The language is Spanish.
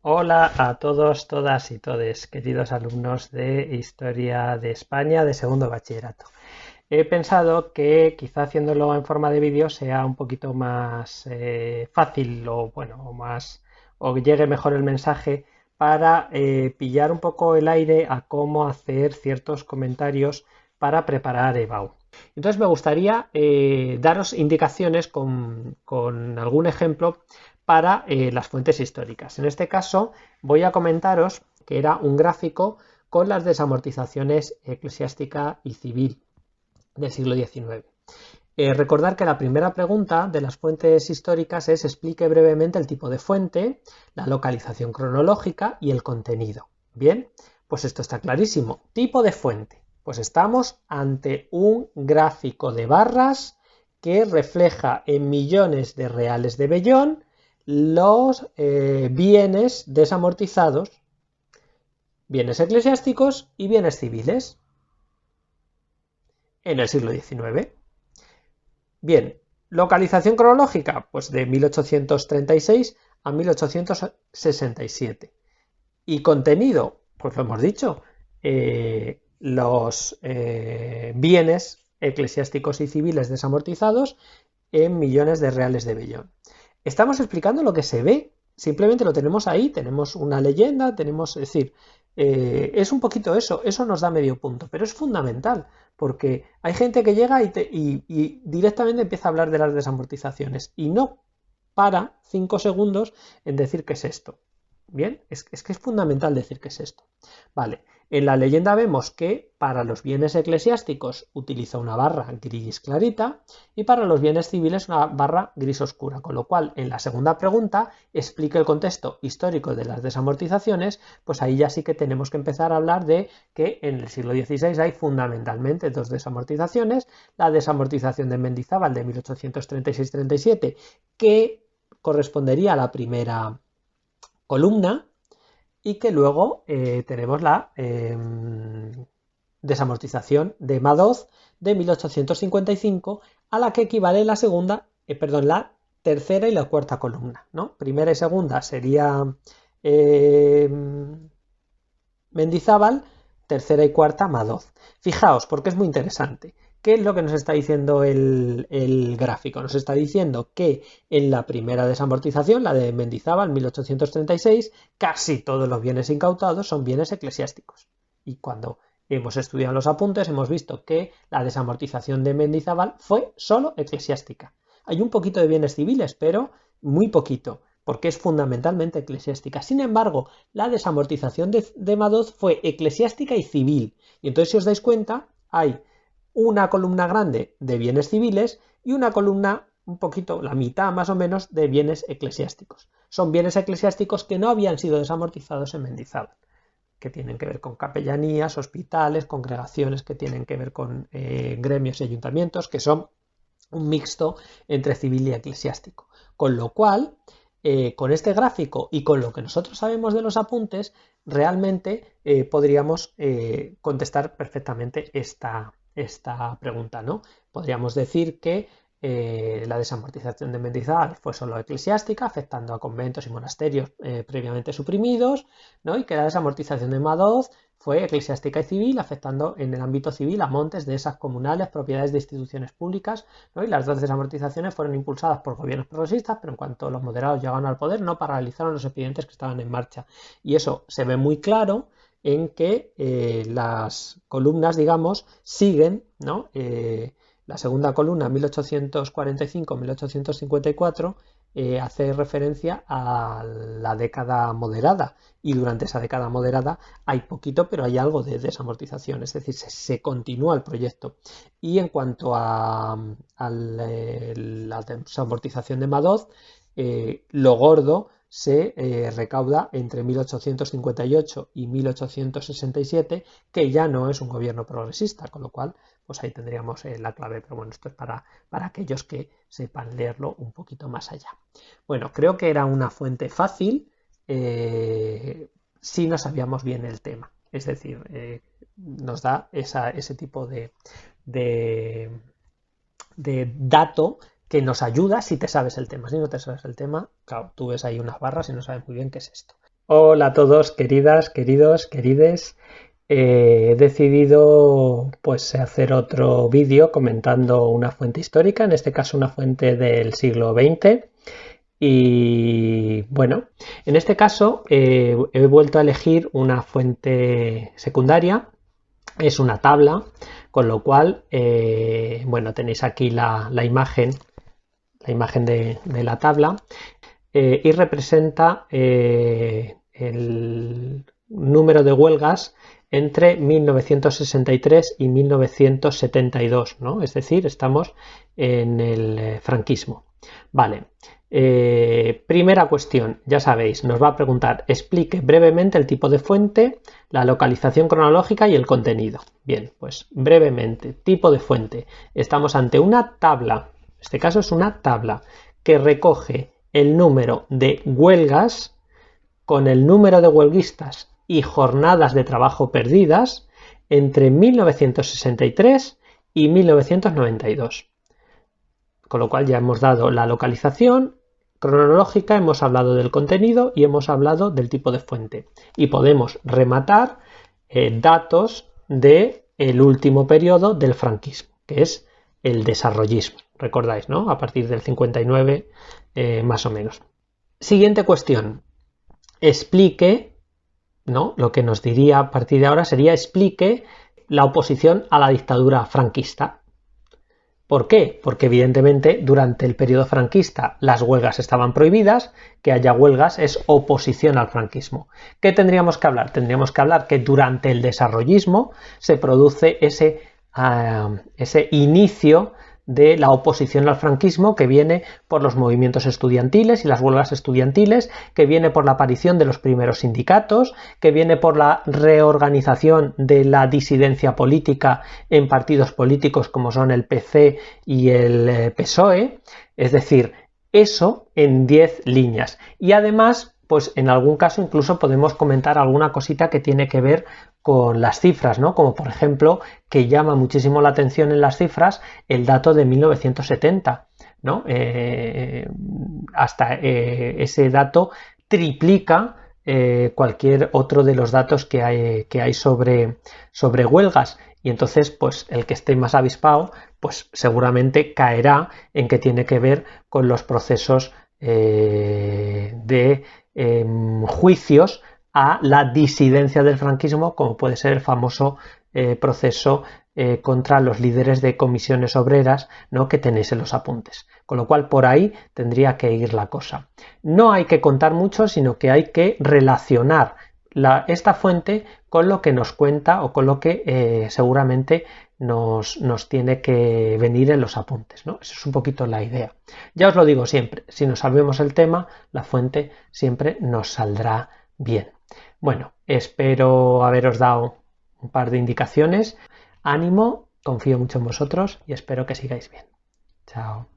Hola a todos, todas y todes, queridos alumnos de Historia de España de segundo bachillerato. He pensado que quizá haciéndolo en forma de vídeo sea un poquito más fácil o bueno, o llegue mejor el mensaje para pillar un poco el aire a cómo hacer ciertos comentarios para preparar EBAU. Entonces me gustaría daros indicaciones con algún ejemplo para las fuentes históricas. En este caso voy a comentaros que era un gráfico con las desamortizaciones eclesiástica y civil del siglo XIX. Recordar que la primera pregunta de las fuentes históricas es: explique brevemente el tipo de fuente, la localización cronológica y el contenido. Bien, pues esto está clarísimo. Tipo de fuente. Pues estamos ante un gráfico de barras que refleja en millones de reales de vellón los bienes desamortizados, bienes eclesiásticos y bienes civiles en el siglo XIX. Bien, localización cronológica, pues de 1836 a 1867. Y contenido, pues lo hemos dicho, los bienes eclesiásticos y civiles desamortizados en millones de reales de vellón. Estamos explicando lo que se ve, simplemente lo tenemos ahí, tenemos una leyenda, tenemos, es decir, es un poquito eso nos da medio punto, pero es fundamental, porque hay gente que llega y directamente empieza a hablar de las desamortizaciones y no para 5 segundos en decir qué es esto. Bien, es que es fundamental decir qué es esto. Vale, en la leyenda vemos que para los bienes eclesiásticos utiliza una barra gris clarita y para los bienes civiles una barra gris oscura, con lo cual en la segunda pregunta explica el contexto histórico de las desamortizaciones, pues ahí ya sí que tenemos que empezar a hablar de que en el siglo XVI hay fundamentalmente dos desamortizaciones: la desamortización de Mendizábal de 1836-37, que correspondería a la primera columna, y que luego tenemos la desamortización de Madoz de 1855, a la que equivale la la tercera y la cuarta columna, ¿no? Primera y segunda sería Mendizábal, tercera y cuarta Madoz. Fijaos, porque es muy interesante. ¿Qué es lo que nos está diciendo el gráfico? Nos está diciendo que en la primera desamortización, la de Mendizábal, 1836, casi todos los bienes incautados son bienes eclesiásticos. Y cuando hemos estudiado los apuntes, hemos visto que la desamortización de Mendizábal fue solo eclesiástica. Hay un poquito de bienes civiles, pero muy poquito, porque es fundamentalmente eclesiástica. Sin embargo, la desamortización de Madoz fue eclesiástica y civil. Y entonces, si os dais cuenta, hay una columna grande de bienes civiles y una columna un poquito, la mitad más o menos, de bienes eclesiásticos. Son bienes eclesiásticos que no habían sido desamortizados en Mendizábal, que tienen que ver con capellanías, hospitales, congregaciones que tienen que ver con gremios y ayuntamientos, que son un mixto entre civil y eclesiástico. Con lo cual, con este gráfico y con lo que nosotros sabemos de los apuntes, realmente podríamos contestar perfectamente esta pregunta, ¿no? Podríamos decir que la desamortización de Mendizábal fue solo eclesiástica, afectando a conventos y monasterios previamente suprimidos, ¿no? Y que la desamortización de Madoz fue eclesiástica y civil, afectando en el ámbito civil a montes, dehesas comunales, propiedades de instituciones públicas, ¿no? Y las dos desamortizaciones fueron impulsadas por gobiernos progresistas, pero en cuanto los moderados llegaron al poder, no paralizaron los expedientes que estaban en marcha. Y eso se ve muy claro en que las columnas, digamos, siguen, ¿no? La segunda columna, 1845-1854, hace referencia a la década moderada, y durante esa década moderada hay poquito, pero hay algo de desamortización, es decir, se continúa el proyecto. Y en cuanto a la desamortización de Madoz, lo gordo se recauda entre 1858 y 1867, que ya no es un gobierno progresista, con lo cual pues ahí tendríamos la clave, pero bueno, esto es para aquellos que sepan leerlo un poquito más allá. Bueno, creo que era una fuente fácil si no sabíamos bien el tema, es decir, nos da ese tipo de dato que nos ayuda si te sabes el tema. Si no te sabes el tema, claro, tú ves ahí unas barras y no sabes muy bien qué es esto. Hola a todos, queridas, queridos, querides. He decidido pues hacer otro vídeo comentando una fuente histórica, en este caso una fuente del siglo XX. Y bueno, en este caso he vuelto a elegir una fuente secundaria, es una tabla, con lo cual, bueno, tenéis aquí la imagen de la tabla. Y representa el número de huelgas entre 1963 y 1972, ¿no? Es decir, estamos en el franquismo. Vale. Primera cuestión, ya sabéis, nos va a preguntar, explique brevemente el tipo de fuente, la localización cronológica y el contenido. Bien, pues brevemente, tipo de fuente. Estamos ante una tabla, en este caso es una tabla, que recoge el número de huelgas con el número de huelguistas y jornadas de trabajo perdidas entre 1963 y 1992. Con lo cual ya hemos dado la localización cronológica, hemos hablado del contenido y hemos hablado del tipo de fuente. Y podemos rematar datos del último periodo del franquismo, que es el desarrollismo. Recordáis, ¿no? A partir del 59 más o menos. Siguiente cuestión. Explique, ¿no? Lo que nos diría a partir de ahora sería explique la oposición a la dictadura franquista. ¿Por qué? Porque evidentemente durante el periodo franquista las huelgas estaban prohibidas, que haya huelgas es oposición al franquismo. ¿Qué tendríamos que hablar? Tendríamos que hablar que durante el desarrollismo se produce ese inicio de la oposición al franquismo, que viene por los movimientos estudiantiles y las huelgas estudiantiles, que viene por la aparición de los primeros sindicatos, que viene por la reorganización de la disidencia política en partidos políticos como son el PC y el PSOE, es decir, eso en 10 líneas. Y además, pues en algún caso incluso podemos comentar alguna cosita que tiene que ver con las cifras, ¿no? Como por ejemplo, que llama muchísimo la atención en las cifras el dato de 1970, ¿no? Hasta ese dato triplica cualquier otro de los datos que hay sobre huelgas. Y entonces, pues el que esté más avispado, pues seguramente caerá en que tiene que ver con los procesos de juicios a la disidencia del franquismo, como puede ser el famoso proceso contra los líderes de comisiones obreras, ¿no? Que tenéis en los apuntes. Con lo cual, por ahí tendría que ir la cosa. No hay que contar mucho, sino que hay que relacionar esta fuente con lo que nos cuenta o con lo que seguramente nos tiene que venir en los apuntes, ¿no? Esa es un poquito la idea. Ya os lo digo siempre, si nos sabemos el tema, la fuente siempre nos saldrá bien. Bueno, espero haberos dado un par de indicaciones. Ánimo, confío mucho en vosotros y espero que sigáis bien. Chao.